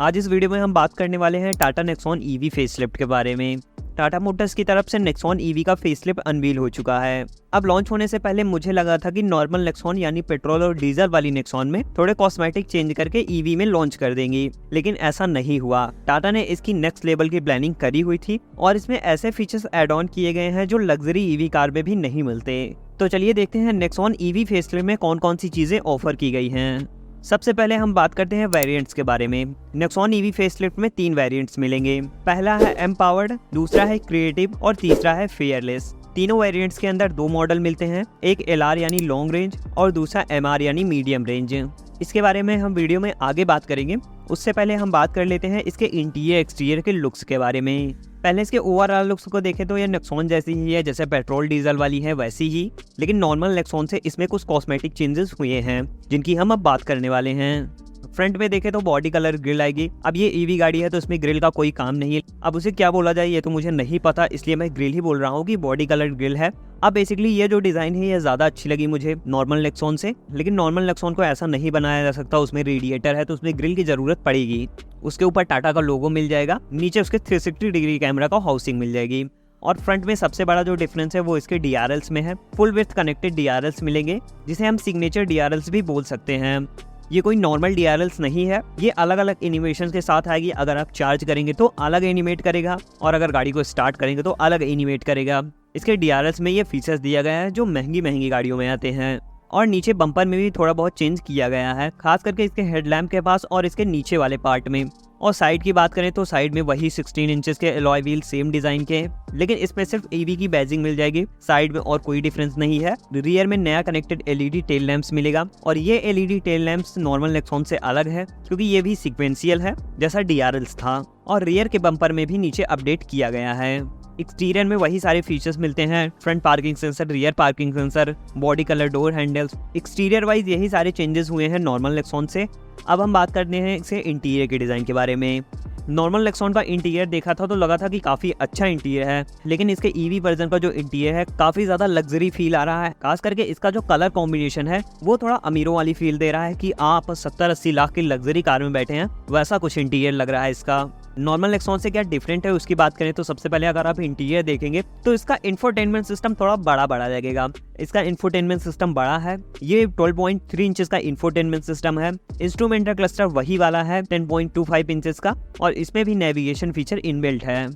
आज इस वीडियो में हम बात करने वाले हैं टाटा नेक्सॉन ईवी फेसलिफ्ट के बारे में। टाटा मोटर्स की तरफ से नेक्सॉन ईवी का फेसलिफ्ट अनवील हो चुका है। अब लॉन्च होने से पहले मुझे लगा था कि नॉर्मल नेक्सॉन यानी पेट्रोल और डीजल वाली नेक्सॉन में थोड़े कॉस्मेटिक चेंज करके ईवी में लॉन्च कर देंगी, लेकिन ऐसा नहीं हुआ। टाटा ने इसकी नेक्स्ट लेवल की प्लानिंग करी हुई थी और इसमें ऐसे फीचर्स ऐड ऑन किए गए हैं जो लग्जरी ईवी कार में भी नहीं मिलते। तो चलिए देखते हैं नेक्सॉन ईवी फेसलिफ्ट में कौन कौन सी चीजें ऑफर की गई हैं। सबसे पहले हम बात करते हैं वेरिएंट्स के बारे में। नेक्सॉन ईवी फेसलिफ्ट में 3 वेरिएंट्स मिलेंगे। पहला है एम्पावर्ड, दूसरा है क्रिएटिव और तीसरा है फेयरलेस। तीनों वेरिएंट्स के अंदर 2 मॉडल मिलते हैं, एक एलआर यानी लॉन्ग रेंज और दूसरा एमआर यानी मीडियम रेंज। इसके बारे में हम वीडियो में आगे बात करेंगे। उससे पहले हम बात कर लेते हैं इसके इंटीरियर एक्सटीरियर के लुक्स के बारे में। पहले इसके ओवरऑल लुक्स को देखें तो ये नेक्सॉन जैसी ही है, जैसे पेट्रोल डीजल वाली है वैसी ही, लेकिन नॉर्मल नेक्सॉन से इसमें कुछ कॉस्मेटिक चेंजेस हुए हैं जिनकी हम अब बात करने वाले हैं। फ्रंट में देखें तो बॉडी कलर ग्रिल आएगी। अब ये ईवी गाड़ी है तो इसमें ग्रिल का कोई काम नहीं है। अब उसे क्या बोला जाए ये तो मुझे नहीं पता, इसलिए मैं ग्रिल ही बोल रहा हूँ कि बॉडी कलर ग्रिल है। अब बेसिकली ये जो डिजाइन है ये ज्यादा अच्छी लगी मुझे नॉर्मल नेक्सॉन से, लेकिन नॉर्मल नेक्सॉन को ऐसा नहीं बनाया जा सकता। उसमें रेडिएटर है तो उसमें ग्रिल की जरूरत पड़ेगी। उसके ऊपर टाटा का लोगो मिल जाएगा, नीचे उसके 360 डिग्री कैमरा का हाउसिंग मिल जाएगी। और फ्रंट में सबसे बड़ा जो डिफरेंस है वो इसके DRLs में है। फुल विड्थ कनेक्टेड DRLs मिलेंगे, जिसे हम सिग्नेचर DRLs भी बोल सकते हैं। ये कोई नॉर्मल DRLs नहीं है, ये अलग अलग एनिमेशन के साथ आएगी। अगर आप चार्ज करेंगे तो अलग एनिमेट करेगा और अगर गाड़ी को स्टार्ट करेंगे तो अलग एनिमेट करेगा। इसके DRLs में ये फीचर्स दिया गया है जो महंगी गाड़ियों में आते हैं। और नीचे बम्पर में भी थोड़ा बहुत चेंज किया गया है, खास करके इसके हेडलैम्प के पास और इसके नीचे वाले पार्ट में। और साइड की बात करें तो साइड में वही 16 इंचेस के अलॉय व्हील सेम डिजाइन के हैं, लेकिन इसमें सिर्फ ईवी की बैजिंग मिल जाएगी। साइड में और कोई डिफरेंस नहीं है। रियर में नया कनेक्टेड LED टेल लैंप्स मिलेगा और ये LED tail lamps normal Nexon से अलग है क्योंकि ये भी सीक्वेंशियल है जैसा DRLs था। और रियर के बम्पर में भी नीचे अपडेट किया गया है। एक्सटीरियर में वही सारे फीचर्स मिलते हैं, front parking sensor, rear parking sensor, body colour door handles. Exterior wise यही सारे चेंजेस हुए हैं नॉर्मल नेक्सॉन से। अब हम बात करते हैं इसके इंटीरियर के डिज़ाइन के बारे में। नॉर्मल नेक्सॉन का इंटीरियर देखा था तो लगा था कि काफ़ी अच्छा इंटीरियर है, लेकिन इसके ईवी वर्जन का जो इंटीरियर है काफ़ी ज़्यादा लग्जरी फील आ रहा है। खास करके इसका जो कलर कॉम्बिनेशन है वो थोड़ा अमीरों वाली फील दे रहा है कि आप 70-80 लाख की लग्जरी कार में बैठे हैं, वैसा कुछ इंटीरियर लग रहा है इसका। नॉर्मल नेक्सॉन से क्या डिफरेंट है उसकी बात करें तो सबसे पहले अगर आप इंटीरियर देखेंगे तो इसका इंफोटेनमेंट सिस्टम थोड़ा बड़ा लगेगा। इसका इंफोटेनमेंट सिस्टम बड़ा है, ये 12.3 इंचेस का इंफोटेनमेंट सिस्टम है। इंस्ट्रूमेंटल क्लस्टर वही वाला है 10.25 इंचेस का और इसमें भी नेविगेशन फीचर इनबिल्ट है।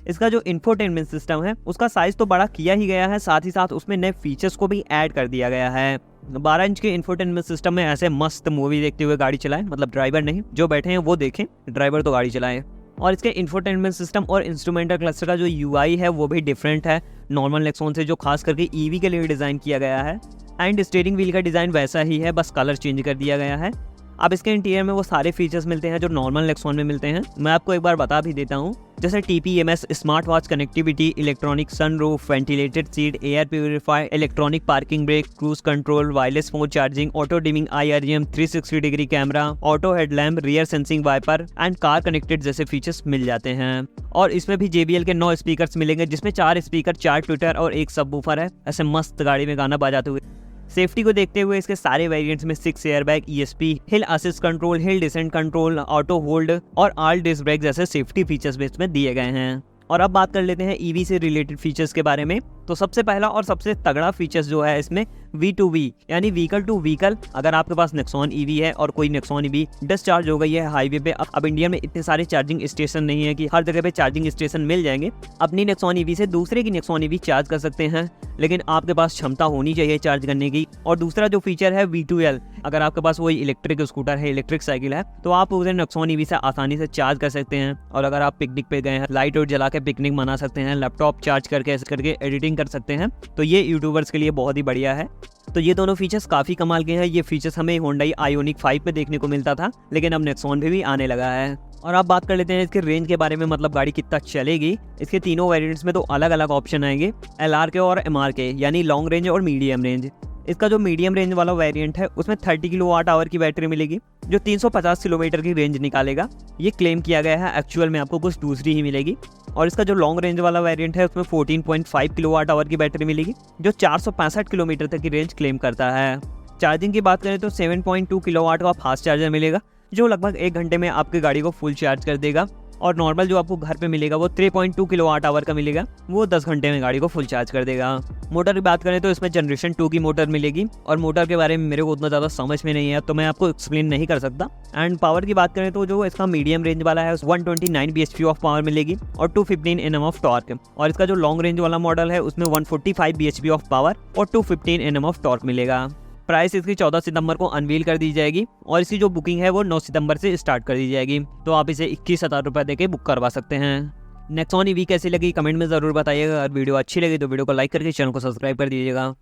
इसका जो इंफोटेनमेंट सिस्टम है उसका साइज तो बड़ा किया ही गया है, साथ ही साथ उसमें नए फीचर्स को भी ऐड कर दिया गया है। 12 इंच के इंफोटेनमेंट सिस्टम में ऐसे मस्त मूवी देखते हुए गाड़ी चलाएं, मतलब ड्राइवर नहीं, जो बैठे हैं वो देखें, ड्राइवर तो गाड़ी चलाएं। और इसके इंफोटेनमेंट सिस्टम और इंस्ट्रूमेंटल क्लस्टर का जो UI है वो भी डिफरेंट है नॉर्मल नेक्सॉन से, जो खास करके ईवी के लिए डिज़ाइन किया गया है। एंड स्टीयरिंग व्हील का डिज़ाइन वैसा ही है, बस कलर चेंज कर दिया गया है। अब इसके इंटीरियर में वो सारे फीचर्स मिलते हैं जो नॉर्मल नेक्सॉन में मिलते हैं। मैं आपको एक बार बता भी देता हूँ, जैसे TPMS, smart watch connectivity, electronic sunroof, ventilated seat, air purifier, electronic parking brake, cruise control, wireless phone charging, auto dimming IREM, 360 degree camera, auto headlamp, rear sensing wiper and car connected जैसे features मिल जाते हैं। और इसमें भी JBL के 9 speakers मिलेंगे, जिसमें 4 स्पीकर, 4 ट्विटर और 1 सबवूफर है, ऐसे मस्त गाड़ी में गाना बजाते हुए। सेफ्टी को देखते हुए इसके सारे वेरिएंट्स में 6 एयरबैग, ESP, हिल assist control, hill descent control, auto hold और ऑल डिस्क ब्रेक जैसे सेफ्टी फीचर्स भी इसमें दिए गए हैं। और अब बात कर लेते हैं ईवी से रिलेटेड फीचर्स के बारे में। तो सबसे पहला और सबसे तगड़ा फीचर्स जो है इसमें V2V यानी व्हीकल टू व्हीकल। अगर आपके पास नेक्सॉन ईवी है और कोई नेक्सॉन ईवी डिस्चार्ज हो गई है हाईवे पे, अब इंडिया में इतने सारे चार्जिंग स्टेशन नहीं है कि हर जगह पे चार्जिंग स्टेशन मिल जाएंगे। अपनी नेक्सॉन ईवी से दूसरे की नेक्सॉन ईवी चार्ज कर सकते हैं, लेकिन आपके पास क्षमता होनी चाहिए चार्ज करने की। और दूसरा जो फीचर है V2L, अगर आपके पास वही इलेक्ट्रिक स्कूटर है, इलेक्ट्रिक साइकिल है, तो आप उसे नेक्सॉन ईवी से आसानी से चार्ज कर सकते हैं। और अगर आप पिकनिक पे गए हैं, लाइट और जला के पिकनिक मना सकते हैं, लैपटॉप चार्ज करके ऐसे करके एडिटिंग कर सकते हैं, तो ये यूट्यूबर्स के लिए बहुत ही बढ़िया है। तो ये दोनों फीचर्स काफी कमाल के हैं। ये फीचर्स हमें Hyundai Ioniq 5 में देखने को मिलता था, लेकिन अब नेक्सॉन पे भी आने लगा है। और आप बात कर लेते हैं इसके रेंज के बारे में, मतलब गाड़ी कितना चलेगी। इसके तीनों वेरिएंट्स में तो अलग अलग ऑप्शन आएंगे, LR के और MR के, यानी लॉन्ग रेंज और मीडियम रेंज। इसका जो मीडियम रेंज वाला वेरिएंट है उसमें 30 kWh की बैटरी मिलेगी जो 350 किलोमीटर की रेंज निकालेगा। ये क्लेम किया गया है, एक्चुअल में आपको कुछ दूसरी ही मिलेगी। और इसका जो लॉन्ग रेंज वाला वेरिएंट है उसमें 14.5 kWh की बैटरी मिलेगी जो 465 किलोमीटर तक की रेंज क्लेम करता है। चार्जिंग की बात करें तो 7.2 किलोवाट का फास्ट चार्जर मिलेगा जो लगभग 1 घंटे में आपकी गाड़ी को फुल चार्ज कर देगा। और नॉर्मल जो आपको घर पे मिलेगा वो 3.2 किलोवाट आवर का मिलेगा, वो 10 घंटे में गाड़ी को फुल चार्ज कर देगा। मोटर की बात करें तो इसमें जनरेशन 2 की मोटर मिलेगी, और मोटर के बारे में मेरे को उतना ज़्यादा समझ में नहीं है तो मैं आपको एक्सप्लेन नहीं कर सकता। एंड पावर की बात करें तो जो इसका मीडियम रेंज वाला है 129 bhp ऑफ पावर मिलेगी और 215 Nm ऑफ टॉर्क। और इसका जो लॉन्ग रेंज वाला मॉडल है उसमें 145 bhp ऑफ पावर और 215 Nm ऑफ टॉर्क मिलेगा। प्राइस इसकी 14 सितंबर को अनवील कर दी जाएगी और इसकी जो बुकिंग है वो 9 सितंबर से स्टार्ट कर दी जाएगी, तो आप इसे 21,000 रुपये देके बुक करवा सकते हैं। नेक्सॉन ईवी कैसी लगी कमेंट में ज़रूर बताइएगा। अगर वीडियो अच्छी लगी तो वीडियो को लाइक करके चैनल को सब्सक्राइब कर दीजिएगा।